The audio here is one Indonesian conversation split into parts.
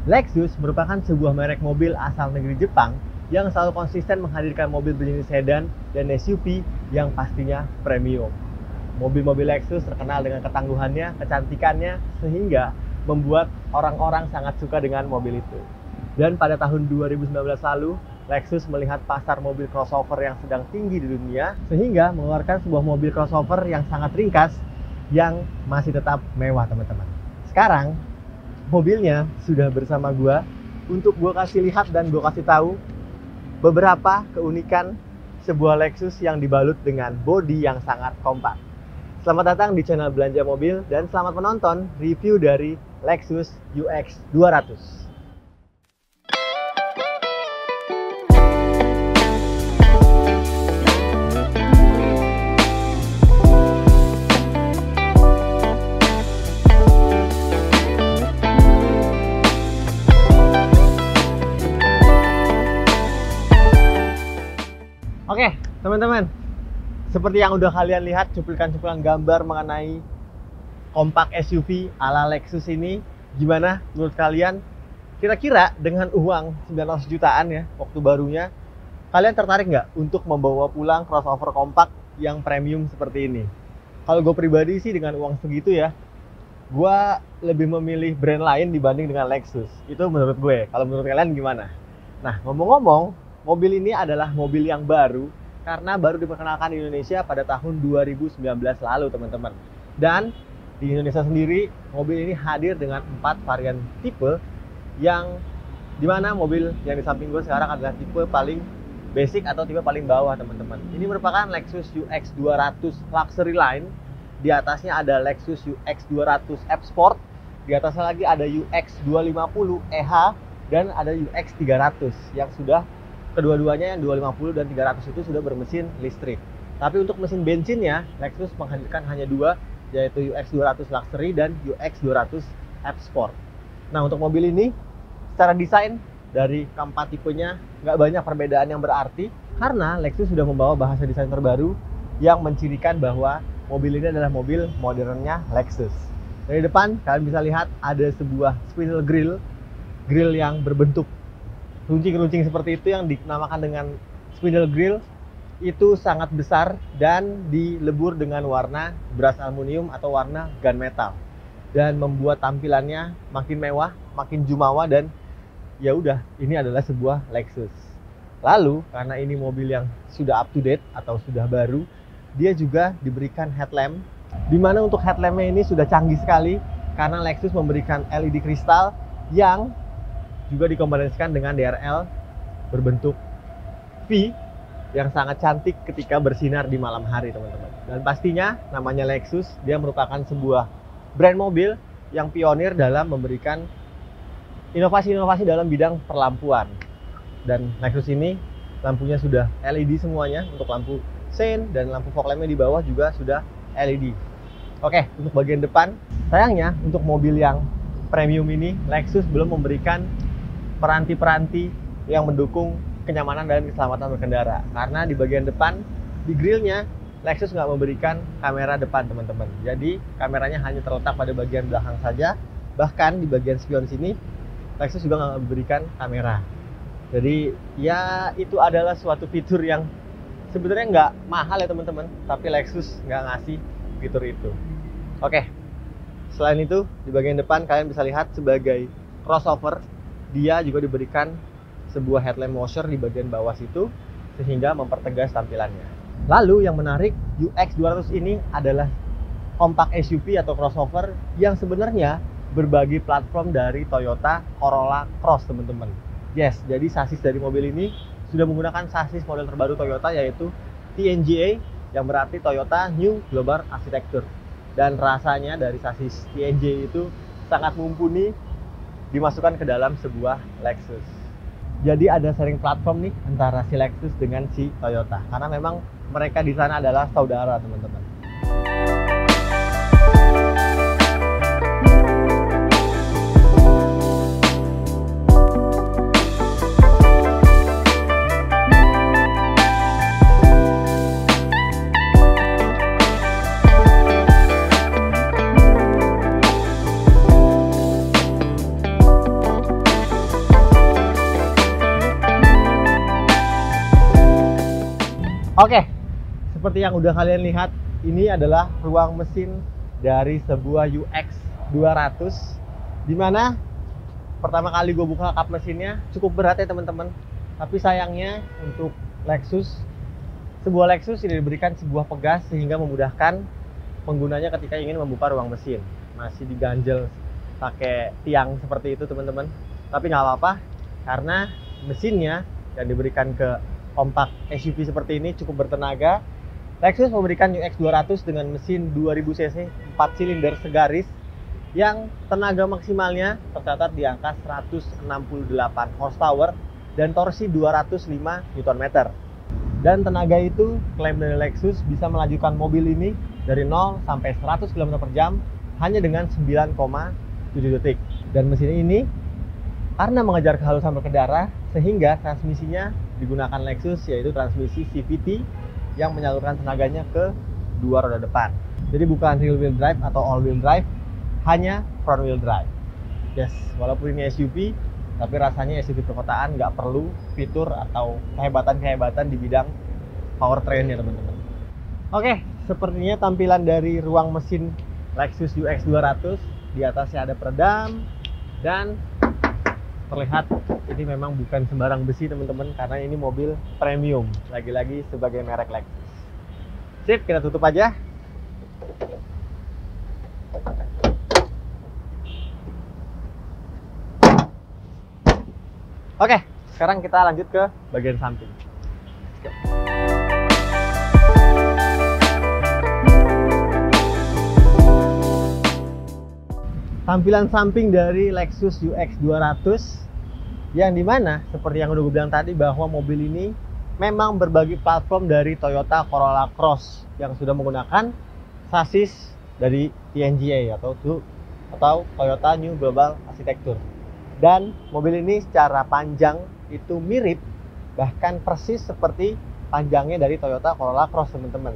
Lexus merupakan sebuah merek mobil asal negeri Jepang yang selalu konsisten menghadirkan mobil berjenis sedan dan SUV yang pastinya premium. Mobil-mobil Lexus terkenal dengan ketangguhannya, kecantikannya, sehingga membuat orang-orang sangat suka dengan mobil itu. Dan pada tahun 2019 lalu, Lexus melihat pasar mobil crossover yang sedang tinggi di dunia, sehingga mengeluarkan sebuah mobil crossover yang sangat ringkas, yang masih tetap mewah, teman-teman. Sekarang, mobilnya sudah bersama gua untuk gua kasih lihat dan gua kasih tahu beberapa keunikan sebuah Lexus yang dibalut dengan bodi yang sangat kompak. Selamat datang di channel Belanja Mobil dan selamat menonton review dari Lexus UX 200. Oke, teman-teman. Seperti yang udah kalian lihat cuplikan-cuplikan gambar mengenai kompak SUV ala Lexus ini, gimana menurut kalian? Kira-kira dengan uang 900 jutaan ya, waktu barunya, kalian tertarik nggak untuk membawa pulang crossover kompak yang premium seperti ini? Kalau gue pribadi sih dengan uang segitu ya, gue lebih memilih brand lain dibanding dengan Lexus. Itu menurut gue. Kalau menurut kalian gimana? Nah, ngomong-ngomong, mobil ini adalah mobil yang baru karena baru diperkenalkan di Indonesia pada tahun 2019 lalu, teman-teman. Dan di Indonesia sendiri, mobil ini hadir dengan 4 varian tipe yang dimana mobil yang di samping gue sekarang adalah tipe paling basic atau tipe paling bawah, teman-teman. Ini merupakan Lexus UX 200 Luxury Line. Di atasnya ada Lexus UX 200 F Sport. Di atasnya lagi ada UX 250 EH dan ada UX 300 yang sudah kedua-duanya yang 250 dan 300 itu sudah bermesin listrik. Tapi untuk mesin bensinnya, Lexus menghadirkan hanya dua, yaitu UX 200 Luxury dan UX 200 F Sport. Nah, untuk mobil ini, secara desain dari keempat tipenya nggak banyak perbedaan yang berarti, karena Lexus sudah membawa bahasa desain terbaru yang mencirikan bahwa mobil ini adalah mobil modernnya Lexus. Dari depan, kalian bisa lihat ada sebuah spindle grill yang berbentuk runcing-runcing seperti itu yang dinamakan dengan spindle grill. Itu sangat besar dan dilebur dengan warna brass aluminium atau warna gunmetal dan membuat tampilannya makin mewah, makin jumawa, dan ya udah, ini adalah sebuah Lexus. Lalu karena ini mobil yang sudah up to date atau sudah baru, dia juga diberikan headlamp, dimana untuk headlampnya ini sudah canggih sekali karena Lexus memberikan LED kristal yang juga dikombinasikan dengan DRL berbentuk V yang sangat cantik ketika bersinar di malam hari, teman-teman. Dan pastinya namanya Lexus, dia merupakan sebuah brand mobil yang pionir dalam memberikan inovasi-inovasi dalam bidang perlampuan. Dan Lexus ini lampunya sudah LED semuanya, untuk lampu sein dan lampu fog lampnya di bawah juga sudah LED. Oke, untuk bagian depan, sayangnya untuk mobil yang premium ini Lexus belum memberikan peranti-peranti yang mendukung kenyamanan dan keselamatan berkendara. Karena di bagian depan, di grillnya, Lexus nggak memberikan kamera depan, teman-teman. Jadi kameranya hanya terletak pada bagian belakang saja. Bahkan di bagian spion sini, Lexus juga nggak memberikan kamera. Jadi ya itu adalah suatu fitur yang sebenarnya nggak mahal ya, teman-teman. Tapi Lexus nggak ngasih fitur itu. Oke, selain itu di bagian depan kalian bisa lihat sebagai crossover, dia juga diberikan sebuah headlamp washer di bagian bawah situ sehingga mempertegas tampilannya. Lalu yang menarik, UX 200 ini adalah kompak SUV atau crossover yang sebenarnya berbagi platform dari Toyota Corolla Cross, teman-teman. Yes, jadi sasis dari mobil ini sudah menggunakan sasis model terbaru Toyota, yaitu TNGA, yang berarti Toyota New Global Architecture. Dan rasanya dari sasis TNGA itu sangat mumpuni dimasukkan ke dalam sebuah Lexus. Jadi ada sharing platform nih antara si Lexus dengan si Toyota, karena memang mereka di sana adalah saudara, teman-teman. Oke, seperti yang udah kalian lihat, ini adalah ruang mesin dari sebuah UX 200, dimana pertama kali gue buka kap mesinnya cukup berat ya teman-teman. Tapi sayangnya untuk sebuah Lexus tidak diberikan sebuah pegas sehingga memudahkan penggunanya ketika ingin membuka ruang mesin. Masih diganjel pakai tiang seperti itu teman-teman. Tapi nggak apa-apa karena mesinnya yang diberikan ke kompak SUV seperti ini cukup bertenaga. Lexus memberikan UX 200 dengan mesin 2000 cc 4 silinder segaris yang tenaga maksimalnya tercatat di angka 168 horsepower dan torsi 205 Nm. Dan tenaga itu klaim dari Lexus bisa melajukan mobil ini dari 0 sampai 100 km/jam hanya dengan 9,7 detik. Dan mesin ini karena mengejar kehalusan berkendara sehingga transmisinya digunakan Lexus, yaitu transmisi CVT yang menyalurkan tenaganya ke dua roda depan. Jadi bukan rear wheel drive atau all wheel drive, hanya front wheel drive. Yes, walaupun ini SUV, tapi rasanya SUV perkotaan nggak perlu fitur atau kehebatan-kehebatan di bidang powertrain ya teman-teman. Oke, sepertinya tampilan dari ruang mesin Lexus UX 200. Di atasnya ada peredam dan terlihat ini memang bukan sembarang besi teman-teman, karena ini mobil premium, lagi-lagi sebagai merek Lexus. Sip, kita tutup aja. Oke, sekarang kita lanjut ke bagian samping. Tampilan samping dari Lexus UX 200 yang dimana seperti yang udah gue bilang tadi bahwa mobil ini memang berbagi platform dari Toyota Corolla Cross yang sudah menggunakan sasis dari TNGA atau Toyota New Global Architecture. Dan mobil ini secara panjang itu mirip, bahkan persis seperti panjangnya dari Toyota Corolla Cross teman-teman.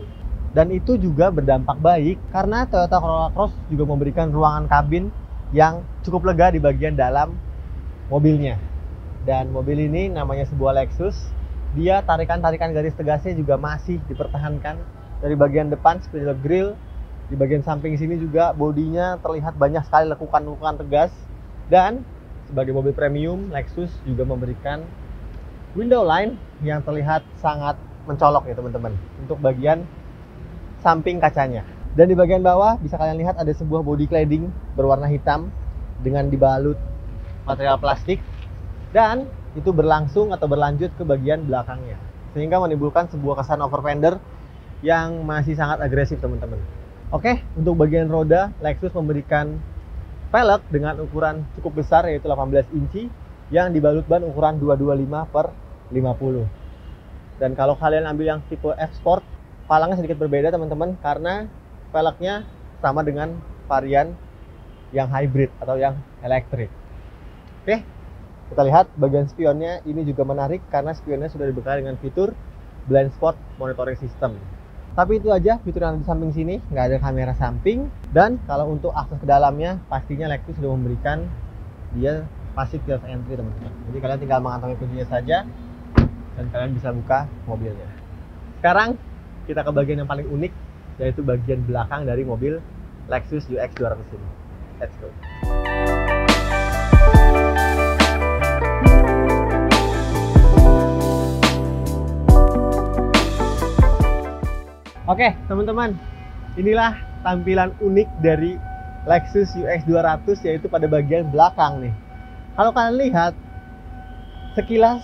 Dan itu juga berdampak baik karena Toyota Corolla Cross juga memberikan ruangan kabin yang cukup lega di bagian dalam mobilnya. Dan mobil ini namanya sebuah Lexus, dia tarikan-tarikan garis tegasnya juga masih dipertahankan dari bagian depan spoiler grill. Di bagian samping sini juga bodinya terlihat banyak sekali lekukan-lekukan tegas. Dan sebagai mobil premium, Lexus juga memberikan window line yang terlihat sangat mencolok ya teman-teman untuk bagian samping kacanya. Dan di bagian bawah bisa kalian lihat ada sebuah body cladding berwarna hitam dengan dibalut material plastik, dan itu berlangsung atau berlanjut ke bagian belakangnya sehingga menimbulkan sebuah kesan over fender yang masih sangat agresif teman-teman. Oke, untuk bagian roda Lexus memberikan velg dengan ukuran cukup besar yaitu 18 inci yang dibalut ban ukuran 225/50. Dan kalau kalian ambil yang tipe F Sport, palangnya sedikit berbeda teman-teman karena velgnya sama dengan varian yang hybrid atau yang elektrik. Oke, kita lihat bagian spionnya ini juga menarik karena spionnya sudah dibekali dengan fitur blind spot monitoring system. Tapi itu aja fitur yang di samping sini, nggak ada kamera samping. Dan kalau untuk akses ke dalamnya, pastinya Lexus sudah memberikan dia passive keyless entry teman-teman. Jadi kalian tinggal mengantongi kuncinya saja dan kalian bisa buka mobilnya. Sekarang kita ke bagian yang paling unik, yaitu bagian belakang dari mobil Lexus UX 200 ini. Let's go. Oke teman-teman, inilah tampilan unik dari Lexus UX 200 yaitu pada bagian belakang nih. Kalau kalian lihat sekilas,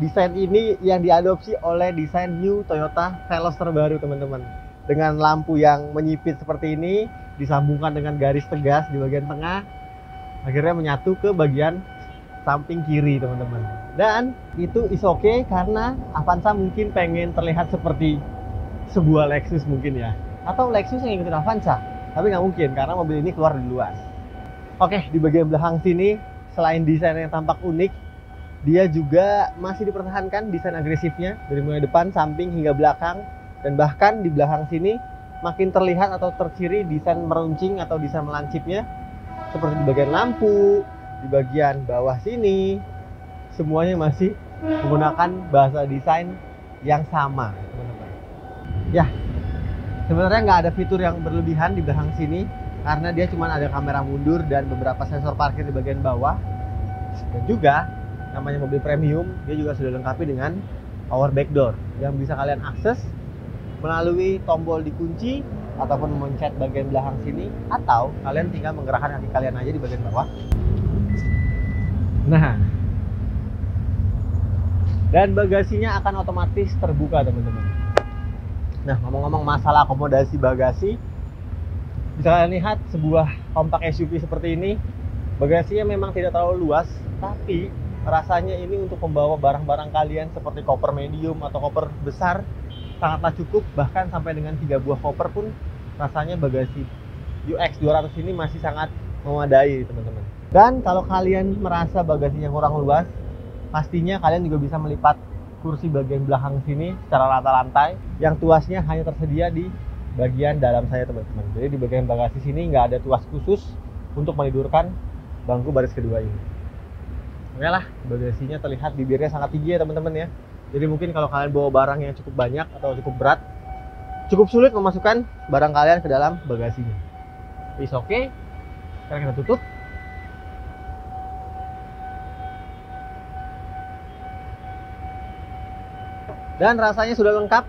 desain ini yang diadopsi oleh desain New Toyota Veloz terbaru teman-teman. Dengan lampu yang menyipit seperti ini disambungkan dengan garis tegas di bagian tengah, akhirnya menyatu ke bagian samping kiri teman-teman. Dan itu is okay karena Avanza mungkin pengen terlihat seperti sebuah Lexus mungkin ya, atau Lexus yang ngikutin Avanza, tapi nggak mungkin karena mobil ini keluar dari luas. Oke, di bagian belakang sini selain desain yang tampak unik, dia juga masih dipertahankan desain agresifnya dari mulai depan, samping hingga belakang. Dan bahkan di belakang sini makin terlihat atau terciri desain meruncing atau desain melancipnya, seperti di bagian lampu, di bagian bawah sini, semuanya masih menggunakan bahasa desain yang sama Ya, sebenarnya nggak ada fitur yang berlebihan di belakang sini karena dia cuma ada kamera mundur dan beberapa sensor parkir di bagian bawah. Dan juga namanya mobil premium, dia juga sudah dilengkapi dengan power back door yang bisa kalian akses melalui tombol dikunci ataupun memencet bagian belakang sini, atau kalian tinggal menggerakkan kaki kalian aja di bagian bawah. Nah, dan bagasinya akan otomatis terbuka teman-teman. Nah, ngomong-ngomong masalah akomodasi bagasi, bisa kalian lihat sebuah compact SUV seperti ini, bagasinya memang tidak terlalu luas, tapi rasanya ini untuk membawa barang-barang kalian seperti koper medium atau koper besar sangatlah cukup. Bahkan sampai dengan 3 buah koper pun rasanya bagasi UX 200 ini masih sangat memadai teman-teman. Dan kalau kalian merasa bagasinya kurang luas, pastinya kalian juga bisa melipat kursi bagian belakang sini secara rata-lantai yang tuasnya hanya tersedia di bagian dalam saya teman-teman. Jadi di bagian bagasi sini nggak ada tuas khusus untuk menidurkan bangku baris kedua ini. Oke lah, bagasinya terlihat bibirnya sangat tinggi ya teman-teman ya. Jadi mungkin kalau kalian bawa barang yang cukup banyak atau cukup berat, cukup sulit memasukkan barang kalian ke dalam bagasinya. Is oke. Sekarang kita tutup. Dan rasanya sudah lengkap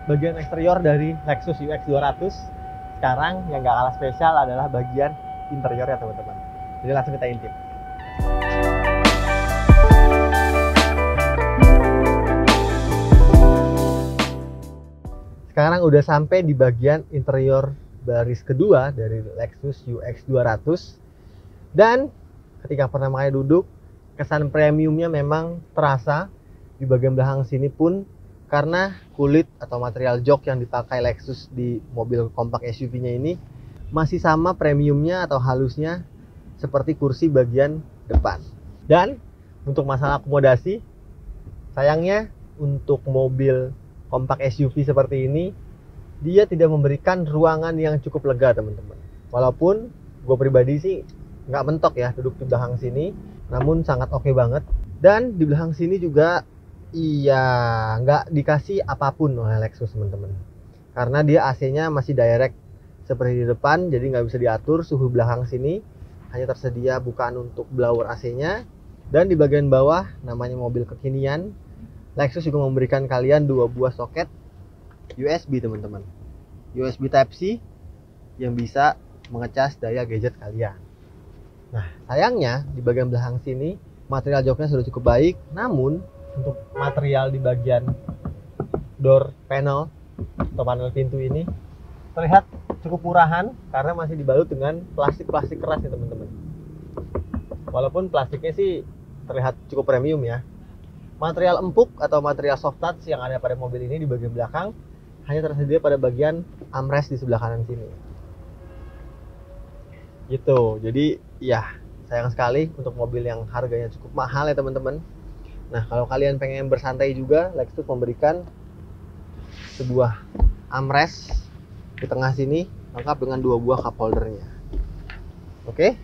bagian eksterior dari Lexus UX 200. Sekarang yang gak kalah spesial adalah bagian interior ya teman-teman. Jadi langsung kita intip. Sekarang udah sampai di bagian interior baris kedua dari Lexus UX 200. Dan ketika pertama kali duduk, kesan premiumnya memang terasa di bagian belakang sini pun, karena kulit atau material jok yang dipakai Lexus di mobil compact SUV-nya ini masih sama premiumnya atau halusnya seperti kursi bagian depan. Dan untuk masalah akomodasi, sayangnya untuk mobil compact SUV seperti ini, dia tidak memberikan ruangan yang cukup lega teman-teman. Walaupun gue pribadi sih nggak mentok ya duduk di belakang sini, namun sangat oke banget. Dan di belakang sini juga iya, nggak dikasih apapun oleh Lexus teman-teman, karena dia AC-nya masih direct seperti di depan, jadi nggak bisa diatur suhu belakang sini. Hanya tersedia bukaan untuk blower AC-nya. Dan di bagian bawah, namanya mobil kekinian, Lexus juga memberikan kalian 2 buah soket USB teman-teman, USB Type-C yang bisa mengecas daya gadget kalian. Nah, sayangnya di bagian belakang sini material joknya sudah cukup baik, namun untuk material di bagian door panel atau panel pintu ini terlihat cukup murahan karena masih dibalut dengan plastik-plastik keras ya teman-teman. Walaupun plastiknya sih terlihat cukup premium ya. Material empuk atau material soft touch yang ada pada mobil ini di bagian belakang hanya tersedia pada bagian armrest di sebelah kanan sini. Gitu. Jadi ya sayang sekali untuk mobil yang harganya cukup mahal ya teman-teman. Nah, kalau kalian pengen bersantai juga, Lexus memberikan sebuah armrest di tengah sini lengkap dengan 2 buah cup holdernya. Oke.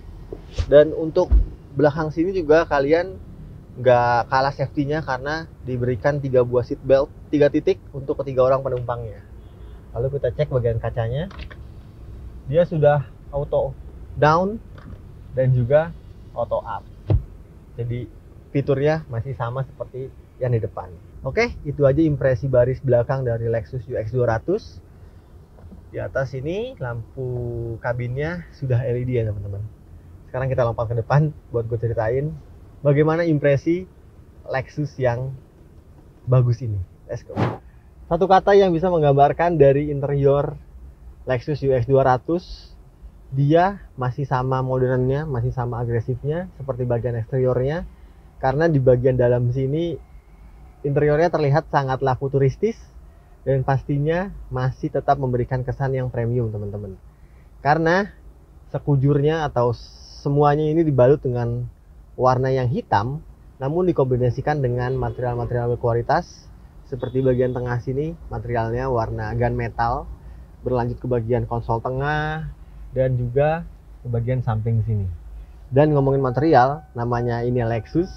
Dan untuk belakang sini juga kalian nggak kalah safety-nya karena diberikan 3 buah seat belt 3 titik untuk ketiga orang penumpangnya. Lalu kita cek bagian kacanya. Dia sudah auto down dan juga auto up. Jadi fiturnya masih sama seperti yang di depan. Oke, itu aja impresi baris belakang dari Lexus UX 200. Di atas ini lampu kabinnya sudah LED ya teman-teman. Sekarang kita lompat ke depan buat gue ceritain bagaimana impresi Lexus yang bagus ini. Let's go. Satu kata yang bisa menggambarkan dari interior Lexus UX 200, dia masih sama modernnya, masih sama agresifnya seperti bagian eksteriornya. Karena di bagian dalam sini interiornya terlihat sangatlah futuristis dan pastinya masih tetap memberikan kesan yang premium teman-teman. Karena sekujurnya atau semuanya ini dibalut dengan warna yang hitam, namun dikombinasikan dengan material-material berkualitas seperti bagian tengah sini materialnya warna gunmetal, berlanjut ke bagian konsol tengah dan juga ke bagian samping sini. Dan ngomongin material, namanya ini Lexus,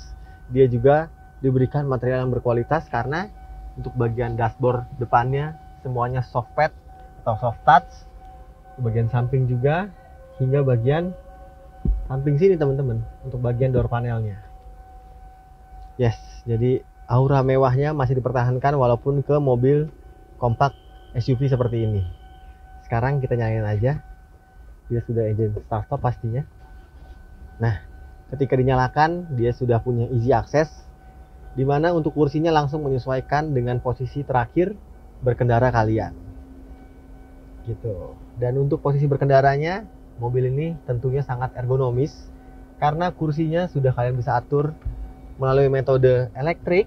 dia juga diberikan material yang berkualitas karena untuk bagian dashboard depannya semuanya softpad atau soft touch. Bagian samping juga, hingga bagian samping sini teman-teman, untuk bagian door panelnya. Yes, jadi aura mewahnya masih dipertahankan walaupun ke mobil kompak SUV seperti ini. Sekarang kita nyalain aja. Dia sudah engine start stop pastinya. Nah, ketika dinyalakan dia sudah punya easy access, dimana untuk kursinya langsung menyesuaikan dengan posisi terakhir berkendara kalian. Gitu. Dan untuk posisi berkendaranya, mobil ini tentunya sangat ergonomis karena kursinya sudah kalian bisa atur melalui metode elektrik,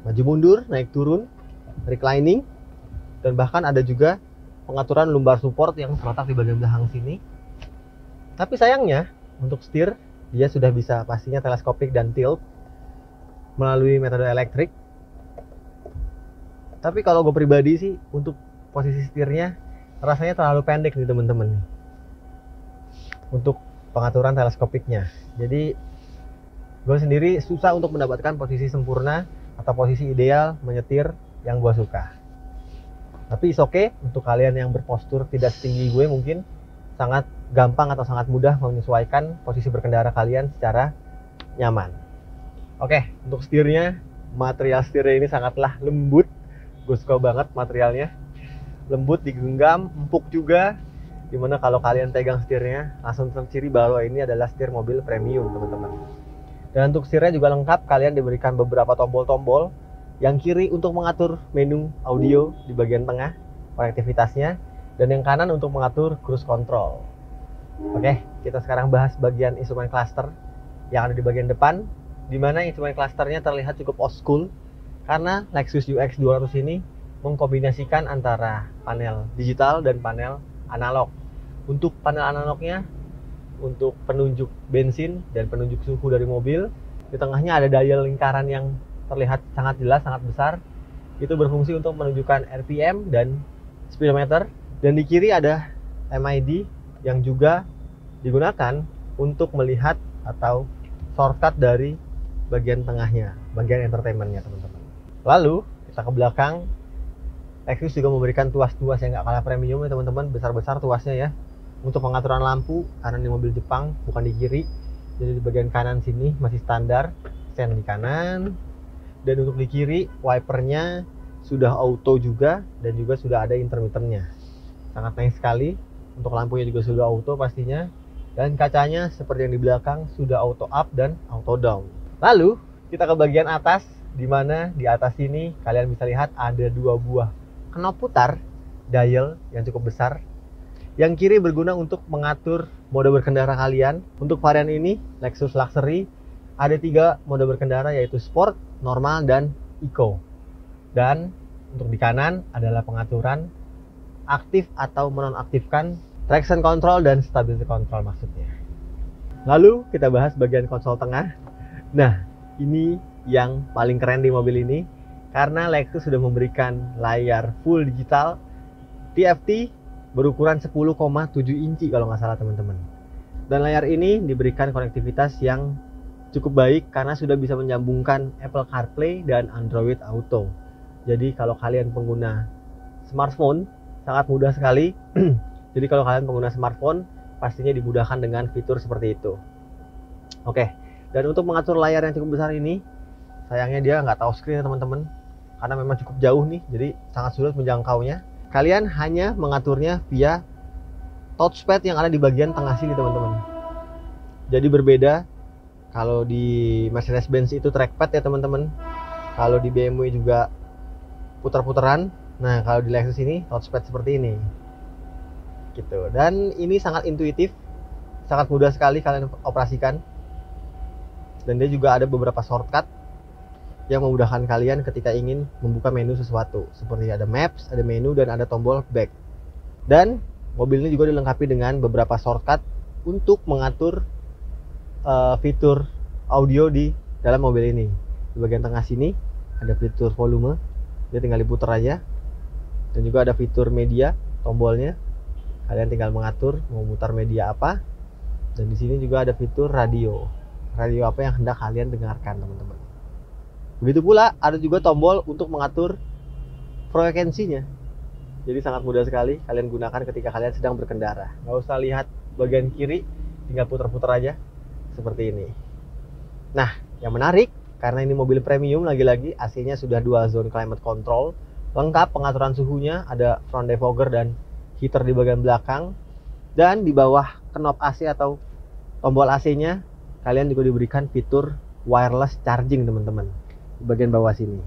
maju mundur, naik turun, reclining, dan bahkan ada juga pengaturan lumbar support yang terletak di bagian belakang sini. Tapi sayangnya untuk setir dia sudah bisa pastinya teleskopik dan tilt melalui metode elektrik. Tapi kalau gue pribadi sih untuk posisi setirnya rasanya terlalu pendek nih teman-teman untuk pengaturan teleskopiknya. Jadi gue sendiri susah untuk mendapatkan posisi sempurna atau posisi ideal menyetir yang gue suka. Tapi is okay, untuk kalian yang berpostur tidak setinggi gue mungkin sangat gampang atau sangat mudah menyesuaikan posisi berkendara kalian secara nyaman. Oke, untuk setirnya, material setirnya ini sangatlah lembut. Gue suka banget materialnya. Lembut, digenggam, empuk juga. Dimana kalau kalian pegang setirnya langsung terciri bahwa ini adalah setir mobil premium teman-teman. Dan untuk setirnya juga lengkap, kalian diberikan beberapa tombol-tombol. Yang kiri untuk mengatur menu audio di bagian tengah, konektivitasnya. Dan yang kanan untuk mengatur cruise control. Oke, kita sekarang bahas bagian instrumen cluster yang ada di bagian depan. Dimana instrumen clusternya terlihat cukup old school. Karena Lexus UX 200 ini mengkombinasikan antara panel digital dan panel analog. Untuk panel analognya, untuk penunjuk bensin dan penunjuk suhu dari mobil, di tengahnya ada dial lingkaran yang terlihat sangat jelas, sangat besar. Itu berfungsi untuk menunjukkan RPM dan speedometer. Dan di kiri ada MID yang juga digunakan untuk melihat atau shortcut dari bagian tengahnya, bagian entertainmentnya teman-teman. Lalu kita ke belakang, Lexus juga memberikan tuas-tuas yang gak kalah premium ya teman-teman, besar-besar tuasnya ya. Untuk pengaturan lampu, karena di mobil Jepang bukan di kiri, jadi di bagian kanan sini masih standar, sen di kanan. Dan untuk di kiri, wipernya sudah auto juga, dan juga sudah ada intermittennya. Sangat nice sekali. Untuk lampunya juga sudah auto pastinya. Dan kacanya seperti yang di belakang sudah auto up dan auto down. Lalu kita ke bagian atas, di mana di atas ini kalian bisa lihat ada dua buah knop putar dial yang cukup besar. Yang kiri berguna untuk mengatur mode berkendara kalian. Untuk varian ini, Lexus Luxury, ada 3 mode berkendara yaitu Sport, Normal, dan Eco. Dan untuk di kanan adalah pengaturan aktif atau menonaktifkan traction control dan stability control maksudnya. Lalu kita bahas bagian konsol tengah. Nah, ini yang paling keren di mobil ini karena Lexus sudah memberikan layar full digital TFT berukuran 10,7 inci kalau nggak salah teman-teman. Dan layar ini diberikan konektivitas yang cukup baik karena sudah bisa menyambungkan Apple CarPlay dan Android Auto. Jadi kalau kalian pengguna smartphone sangat mudah sekali. Jadi kalau kalian pengguna smartphone pastinya dimudahkan dengan fitur seperti itu. Oke, dan untuk mengatur layar yang cukup besar ini, sayangnya dia nggak tahu screen ya teman-teman, karena memang cukup jauh nih, jadi sangat sulit menjangkaunya. Kalian hanya mengaturnya via touchpad yang ada di bagian tengah sini teman-teman. Jadi berbeda, kalau di Mercedes-Benz itu trackpad ya teman-teman. Kalau di BMW juga putar-putaran. Nah kalau di Lexus ini touchpad seperti ini. Gitu. Dan ini sangat intuitif, sangat mudah sekali kalian operasikan. Dan dia juga ada beberapa shortcut yang memudahkan kalian ketika ingin membuka menu sesuatu. Seperti ada Maps, ada menu, dan ada tombol Back. Dan mobil ini juga dilengkapi dengan beberapa shortcut untuk mengatur fitur audio di dalam mobil ini. Di bagian tengah sini ada fitur volume, dia tinggal diputar aja. Dan juga ada fitur media, tombolnya. Kalian tinggal mengatur mau mutar media apa. Dan di sini juga ada fitur radio. Radio apa yang hendak kalian dengarkan teman-teman. Begitu pula ada juga tombol untuk mengatur frekuensinya. Jadi sangat mudah sekali kalian gunakan ketika kalian sedang berkendara. Nggak usah lihat bagian kiri, tinggal putar-putar aja seperti ini. Nah, yang menarik karena ini mobil premium, lagi-lagi AC-nya sudah dual zone climate control, lengkap pengaturan suhunya, ada front defogger dan heater di bagian belakang, dan di bawah knob AC atau tombol AC-nya kalian juga diberikan fitur wireless charging teman-teman di bagian bawah sini.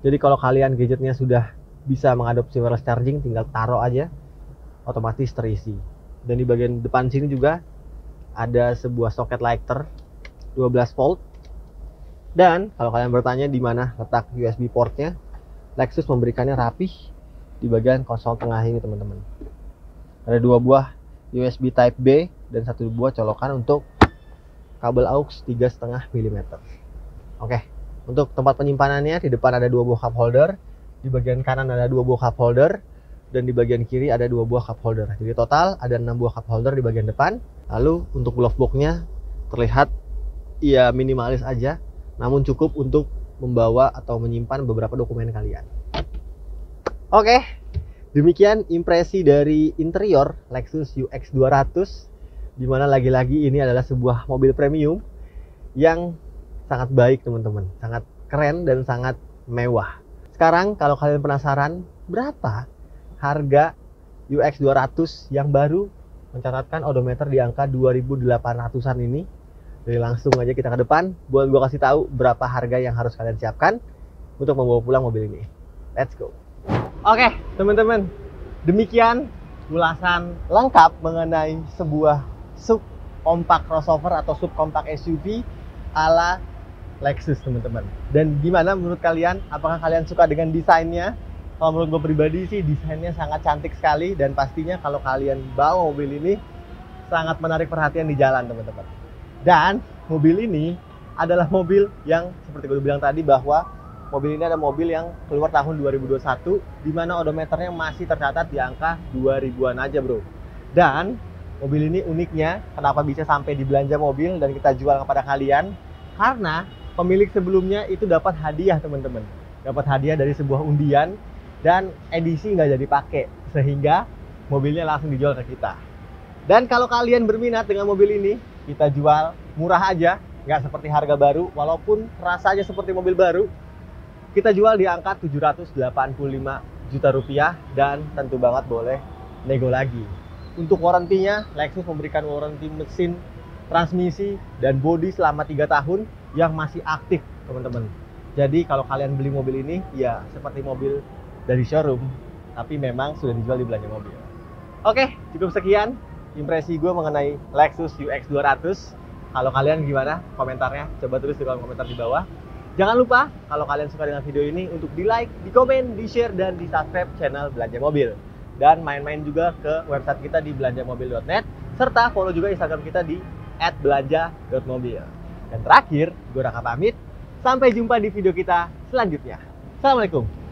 Jadi kalau kalian gadgetnya sudah bisa mengadopsi wireless charging, tinggal taruh aja, otomatis terisi. Dan di bagian depan sini juga ada sebuah soket lighter 12 volt. Dan kalau kalian bertanya di mana letak USB portnya, Lexus memberikannya rapih di bagian konsol tengah ini teman-teman. Ada 2 buah USB Type B dan 1 buah colokan untuk kabel aux 3,5 mm. Oke, untuk tempat penyimpanannya di depan ada 2 buah cup holder, di bagian kanan ada 2 buah cup holder, dan di bagian kiri ada 2 buah cup holder. Jadi total ada 6 buah cup holder di bagian depan. Lalu untuk glove box-nya terlihat ya minimalis aja, namun cukup untuk membawa atau menyimpan beberapa dokumen kalian. Oke, demikian impresi dari interior Lexus UX 200, dimana lagi-lagi ini adalah sebuah mobil premium yang sangat baik teman-teman, sangat keren dan sangat mewah. Sekarang kalau kalian penasaran berapa harga UX 200 yang baru mencatatkan odometer di angka 2.800-an ini, jadi langsung aja kita ke depan buat gue kasih tahu berapa harga yang harus kalian siapkan untuk membawa pulang mobil ini. Let's go. Oke teman-teman, demikian ulasan lengkap mengenai sebuah sub compact crossover atau sub compact SUV ala Lexus teman-teman. Dan gimana menurut kalian? Apakah kalian suka dengan desainnya? Kalau menurut gue pribadi sih desainnya sangat cantik sekali, dan pastinya kalau kalian bawa mobil ini sangat menarik perhatian di jalan teman-teman. Dan mobil ini adalah mobil yang seperti gue bilang tadi, bahwa mobil ini ada mobil yang keluar tahun 2021, di mana odometernya masih tercatat di angka 2000-an aja bro. Dan mobil ini uniknya kenapa bisa sampai di belanja mobil dan kita jual kepada kalian, karena pemilik sebelumnya itu dapat hadiah teman-teman. Dapat hadiah dari sebuah undian dan edisi nggak jadi pakai, sehingga mobilnya langsung dijual ke kita. Dan kalau kalian berminat dengan mobil ini, kita jual murah aja, nggak seperti harga baru, walaupun rasanya seperti mobil baru. Kita jual di angka 785 juta rupiah, dan tentu banget boleh nego lagi. Untuk warantinya, Lexus memberikan waranti mesin, transmisi, dan bodi selama 3 tahun yang masih aktif teman-teman. Jadi kalau kalian beli mobil ini, ya seperti mobil dari showroom, tapi memang sudah dijual di belanja mobil. Oke, cukup sekian impresi gue mengenai Lexus UX 200. Kalau kalian gimana komentarnya? Coba tulis di kolom komentar di bawah. Jangan lupa kalau kalian suka dengan video ini untuk di like, di komen, di share, dan di subscribe channel Belanja Mobil. Dan main-main juga ke website kita di belanjamobil.net, serta follow juga Instagram kita di @belanja.mobil. Dan terakhir, gue Raka pamit. Sampai jumpa di video kita selanjutnya. Assalamualaikum.